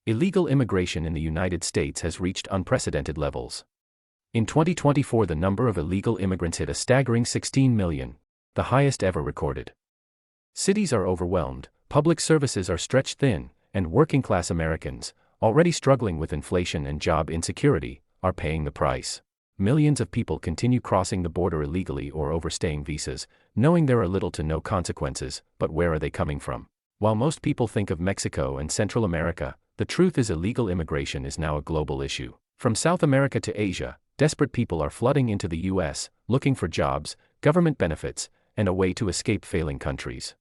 Illegal immigration in the United States has reached unprecedented levels. In 2024, the number of illegal immigrants hit a staggering 16 million, the highest ever recorded. Cities are overwhelmed, public services are stretched thin, and working-class Americans, already struggling with inflation and job insecurity, are paying the price. Millions of people continue crossing the border illegally or overstaying visas, knowing there are little to no consequences, but where are they coming from? While most people think of Mexico and Central America, the truth is illegal immigration is now a global issue. From South America to Asia, desperate people are flooding into the U.S., looking for jobs, government benefits, and a way to escape failing countries.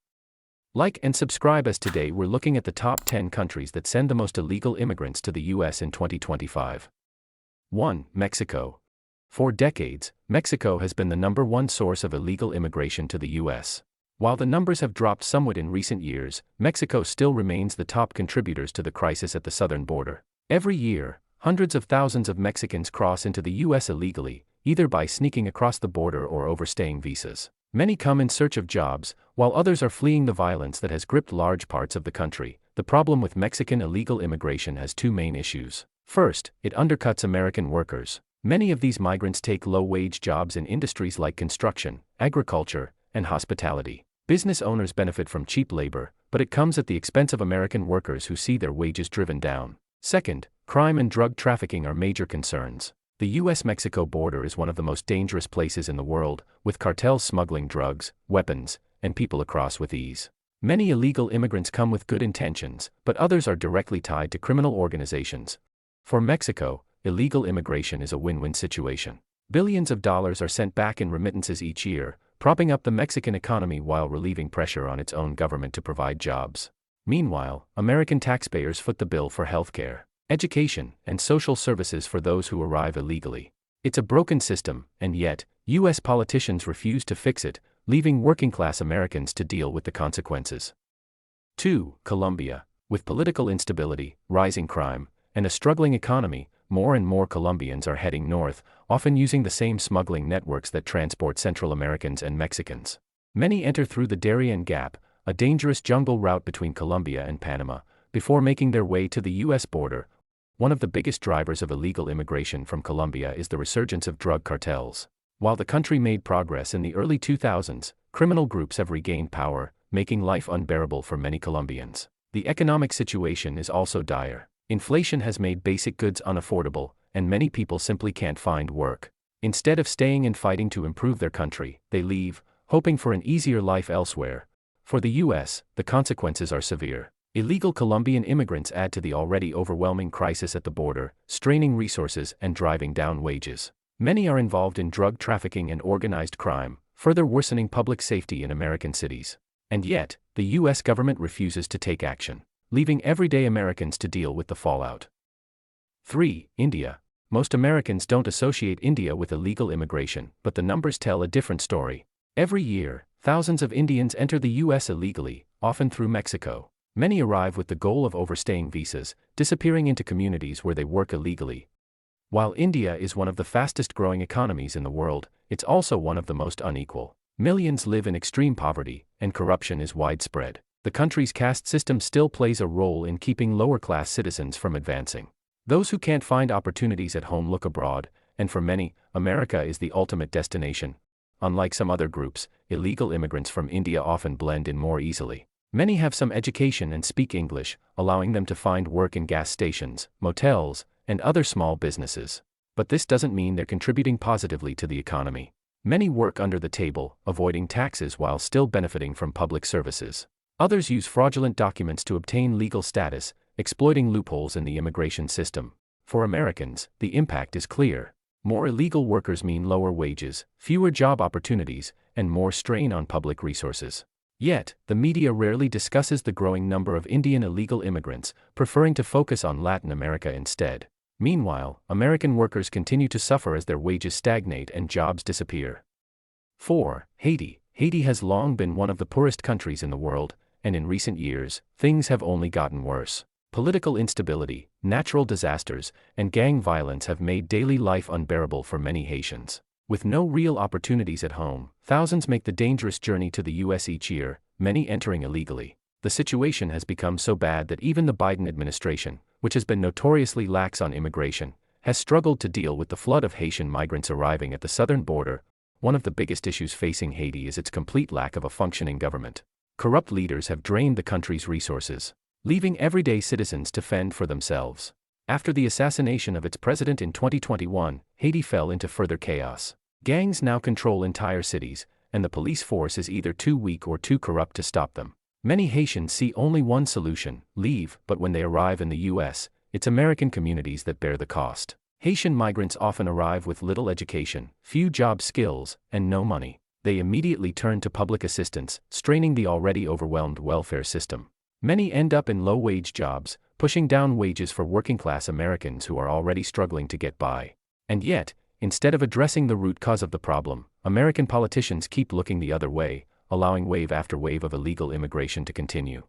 Like and subscribe, as today we're looking at the top 10 countries that send the most illegal immigrants to the U.S. in 2025. 1. Mexico. For decades, Mexico has been the number one source of illegal immigration to the U.S. While the numbers have dropped somewhat in recent years, Mexico still remains the top contributors to the crisis at the southern border. Every year, hundreds of thousands of Mexicans cross into the U.S. illegally, either by sneaking across the border or overstaying visas. Many come in search of jobs, while others are fleeing the violence that has gripped large parts of the country. The problem with Mexican illegal immigration has two main issues. First, it undercuts American workers. Many of these migrants take low-wage jobs in industries like construction, agriculture, and hospitality. Business owners benefit from cheap labor, but it comes at the expense of American workers who see their wages driven down. Second, crime and drug trafficking are major concerns. The U.S.-Mexico border is one of the most dangerous places in the world, with cartels smuggling drugs, weapons, and people across with ease. Many illegal immigrants come with good intentions, but others are directly tied to criminal organizations. For Mexico, illegal immigration is a win-win situation. Billions of dollars are sent back in remittances each year, propping up the Mexican economy while relieving pressure on its own government to provide jobs. Meanwhile, American taxpayers foot the bill for healthcare, education, and social services for those who arrive illegally. It's a broken system, and yet, U.S. politicians refuse to fix it, leaving working-class Americans to deal with the consequences. 2. Colombia. With political instability, rising crime, and a struggling economy, more and more Colombians are heading north, often using the same smuggling networks that transport Central Americans and Mexicans. Many enter through the Darien Gap, a dangerous jungle route between Colombia and Panama, before making their way to the U.S. border. One of the biggest drivers of illegal immigration from Colombia is the resurgence of drug cartels. While the country made progress in the early 2000s, criminal groups have regained power, making life unbearable for many Colombians. The economic situation is also dire. Inflation has made basic goods unaffordable, and many people simply can't find work. Instead of staying and fighting to improve their country, they leave, hoping for an easier life elsewhere. For the U.S., the consequences are severe. Illegal Colombian immigrants add to the already overwhelming crisis at the border, straining resources and driving down wages. Many are involved in drug trafficking and organized crime, further worsening public safety in American cities. And yet, the U.S. government refuses to take action, leaving everyday Americans to deal with the fallout. 3. India. Most Americans don't associate India with illegal immigration, but the numbers tell a different story. Every year, thousands of Indians enter the U.S. illegally, often through Mexico. Many arrive with the goal of overstaying visas, disappearing into communities where they work illegally. While India is one of the fastest-growing economies in the world, it's also one of the most unequal. Millions live in extreme poverty, and corruption is widespread. The country's caste system still plays a role in keeping lower-class citizens from advancing. Those who can't find opportunities at home look abroad, and for many, America is the ultimate destination. Unlike some other groups, illegal immigrants from India often blend in more easily. Many have some education and speak English, allowing them to find work in gas stations, motels, and other small businesses. But this doesn't mean they're contributing positively to the economy. Many work under the table, avoiding taxes while still benefiting from public services. Others use fraudulent documents to obtain legal status, exploiting loopholes in the immigration system. For Americans, the impact is clear. More illegal workers mean lower wages, fewer job opportunities, and more strain on public resources. Yet, the media rarely discusses the growing number of Indian illegal immigrants, preferring to focus on Latin America instead. Meanwhile, American workers continue to suffer as their wages stagnate and jobs disappear. 4. Haiti. Haiti has long been one of the poorest countries in the world, and in recent years, things have only gotten worse. Political instability, natural disasters, and gang violence have made daily life unbearable for many Haitians. With no real opportunities at home, thousands make the dangerous journey to the U.S. each year, many entering illegally. The situation has become so bad that even the Biden administration, which has been notoriously lax on immigration, has struggled to deal with the flood of Haitian migrants arriving at the southern border. One of the biggest issues facing Haiti is its complete lack of a functioning government. Corrupt leaders have drained the country's resources, leaving everyday citizens to fend for themselves. After the assassination of its president in 2021, Haiti fell into further chaos. Gangs now control entire cities, and the police force is either too weak or too corrupt to stop them. Many Haitians see only one solution: leave, but when they arrive in the U.S., it's American communities that bear the cost. Haitian migrants often arrive with little education, few job skills, and no money. They immediately turn to public assistance, straining the already overwhelmed welfare system. Many end up in low-wage jobs, pushing down wages for working-class Americans who are already struggling to get by. And yet, instead of addressing the root cause of the problem, American politicians keep looking the other way, allowing wave after wave of illegal immigration to continue.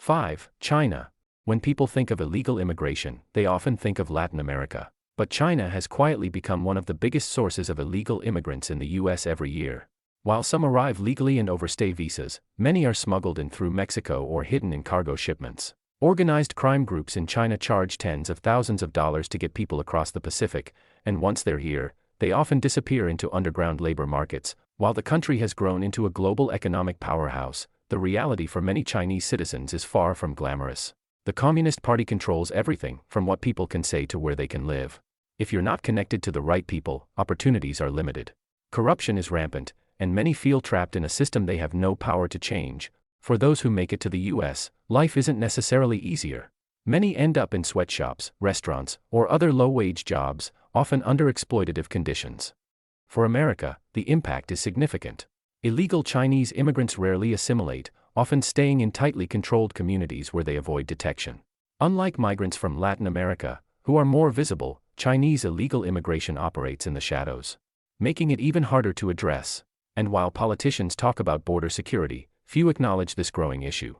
5. China. When people think of illegal immigration, they often think of Latin America. But China has quietly become one of the biggest sources of illegal immigrants in the U.S. every year. While some arrive legally and overstay visas, many are smuggled in through Mexico or hidden in cargo shipments. Organized crime groups in China charge tens of thousands of dollars to get people across the Pacific, and once they're here, they often disappear into underground labor markets. While the country has grown into a global economic powerhouse, the reality for many Chinese citizens is far from glamorous. The Communist Party controls everything, from what people can say to where they can live. If you're not connected to the right people, opportunities are limited. Corruption is rampant, and many feel trapped in a system they have no power to change. For those who make it to the U.S., life isn't necessarily easier. Many end up in sweatshops, restaurants, or other low-wage jobs, often under exploitative conditions. For America, the impact is significant. Illegal Chinese immigrants rarely assimilate, often staying in tightly controlled communities where they avoid detection. Unlike migrants from Latin America, who are more visible, Chinese illegal immigration operates in the shadows, making it even harder to address. And while politicians talk about border security, few acknowledge this growing issue.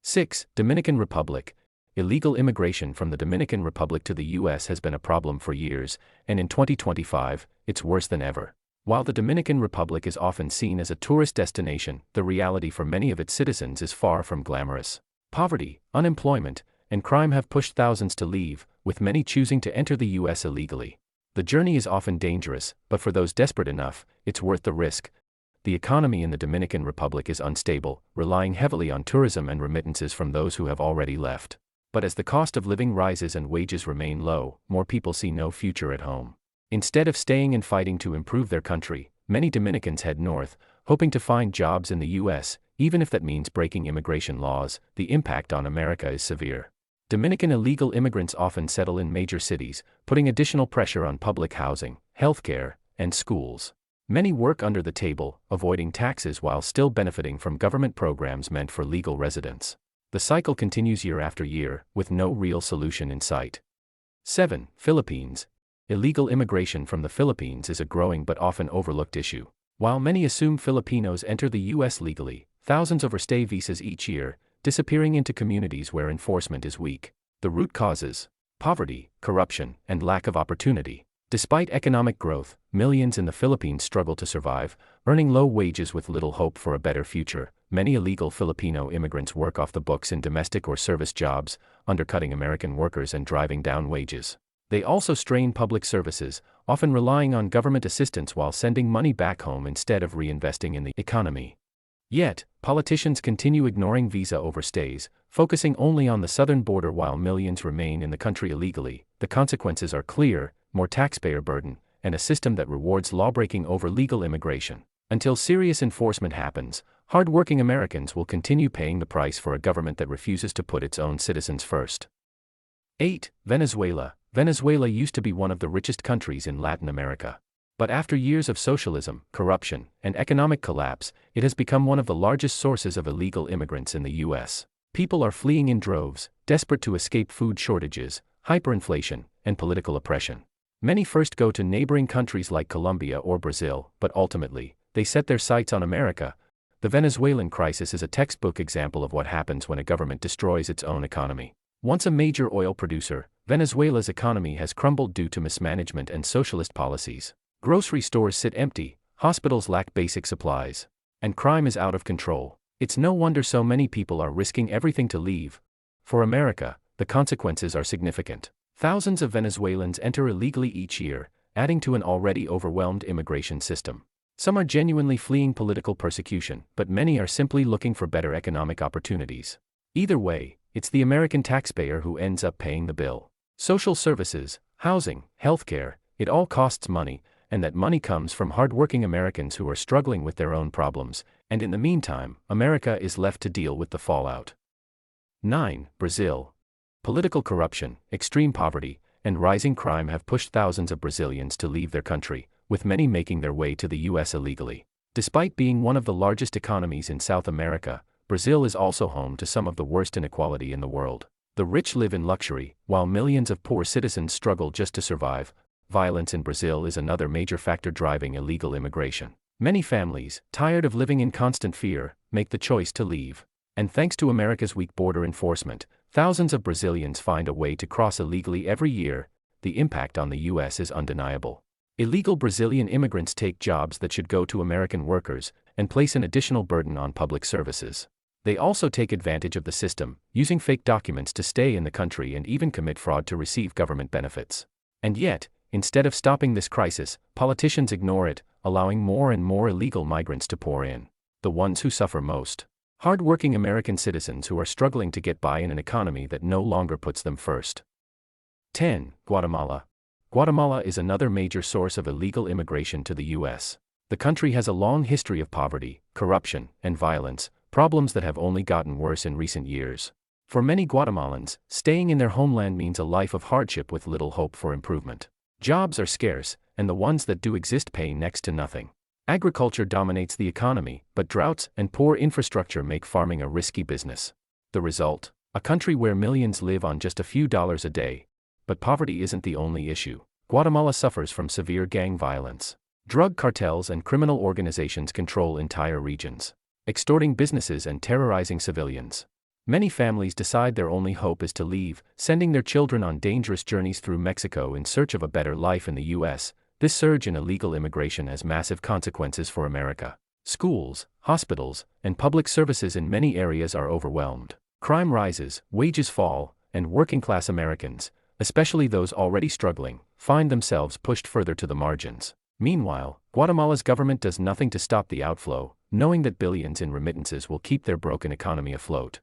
6. Dominican Republic. Illegal immigration from the Dominican Republic to the U.S. has been a problem for years, and in 2025, it's worse than ever. While the Dominican Republic is often seen as a tourist destination, the reality for many of its citizens is far from glamorous. Poverty, unemployment, and crime have pushed thousands to leave, with many choosing to enter the U.S. illegally. The journey is often dangerous, but for those desperate enough, it's worth the risk. The economy in the Dominican Republic is unstable, relying heavily on tourism and remittances from those who have already left. But as the cost of living rises and wages remain low, more people see no future at home. Instead of staying and fighting to improve their country, many Dominicans head north, hoping to find jobs in the U.S., even if that means breaking immigration laws. The impact on America is severe. Dominican illegal immigrants often settle in major cities, putting additional pressure on public housing, healthcare, and schools. Many work under the table, avoiding taxes while still benefiting from government programs meant for legal residents. The cycle continues year after year, with no real solution in sight. 7. Philippines. Illegal immigration from the Philippines is a growing but often overlooked issue. While many assume Filipinos enter the U.S. legally, thousands overstay visas each year, disappearing into communities where enforcement is weak. The root causes: poverty, corruption, and lack of opportunity. Despite economic growth, millions in the Philippines struggle to survive, earning low wages with little hope for a better future. Many illegal Filipino immigrants work off the books in domestic or service jobs, undercutting American workers and driving down wages. They also strain public services, often relying on government assistance while sending money back home instead of reinvesting in the economy. Yet, politicians continue ignoring visa overstays, focusing only on the southern border while millions remain in the country illegally. The consequences are clear: more taxpayer burden, and a system that rewards lawbreaking over legal immigration. Until serious enforcement happens, hard-working Americans will continue paying the price for a government that refuses to put its own citizens first. 8. Venezuela. Venezuela used to be one of the richest countries in Latin America. But after years of socialism, corruption, and economic collapse, it has become one of the largest sources of illegal immigrants in the U.S. People are fleeing in droves, desperate to escape food shortages, hyperinflation, and political oppression. Many first go to neighboring countries like Colombia or Brazil, but ultimately, they set their sights on America. The Venezuelan crisis is a textbook example of what happens when a government destroys its own economy. Once a major oil producer, Venezuela's economy has crumbled due to mismanagement and socialist policies. Grocery stores sit empty, hospitals lack basic supplies, and crime is out of control. It's no wonder so many people are risking everything to leave. For America, the consequences are significant. Thousands of Venezuelans enter illegally each year, adding to an already overwhelmed immigration system. Some are genuinely fleeing political persecution, but many are simply looking for better economic opportunities. Either way, it's the American taxpayer who ends up paying the bill. Social services, housing, healthcare, it all costs money, and that money comes from hardworking Americans who are struggling with their own problems, and in the meantime, America is left to deal with the fallout. 9. Brazil. Political corruption, extreme poverty, and rising crime have pushed thousands of Brazilians to leave their country, with many making their way to the U.S. illegally. Despite being one of the largest economies in South America, Brazil is also home to some of the worst inequality in the world. The rich live in luxury, while millions of poor citizens struggle just to survive. Violence in Brazil is another major factor driving illegal immigration. Many families, tired of living in constant fear, make the choice to leave. And thanks to America's weak border enforcement, thousands of Brazilians find a way to cross illegally every year. The impact on the U.S. is undeniable. Illegal Brazilian immigrants take jobs that should go to American workers, and place an additional burden on public services. They also take advantage of the system, using fake documents to stay in the country and even commit fraud to receive government benefits. And yet, instead of stopping this crisis, politicians ignore it, allowing more and more illegal migrants to pour in. The ones who suffer most. Hard-working American citizens who are struggling to get by in an economy that no longer puts them first. 10. Guatemala. Guatemala is another major source of illegal immigration to the U.S. The country has a long history of poverty, corruption, and violence, problems that have only gotten worse in recent years. For many Guatemalans, staying in their homeland means a life of hardship with little hope for improvement. Jobs are scarce, and the ones that do exist pay next to nothing. Agriculture dominates the economy, but droughts and poor infrastructure make farming a risky business. The result? A country where millions live on just a few dollars a day. But poverty isn't the only issue. Guatemala suffers from severe gang violence. Drug cartels and criminal organizations control entire regions, extorting businesses and terrorizing civilians. Many families decide their only hope is to leave, sending their children on dangerous journeys through Mexico in search of a better life in the U.S. This surge in illegal immigration has massive consequences for America. Schools, hospitals, and public services in many areas are overwhelmed. Crime rises, wages fall, and working-class Americans, especially those already struggling, find themselves pushed further to the margins. Meanwhile, Guatemala's government does nothing to stop the outflow, knowing that billions in remittances will keep their broken economy afloat.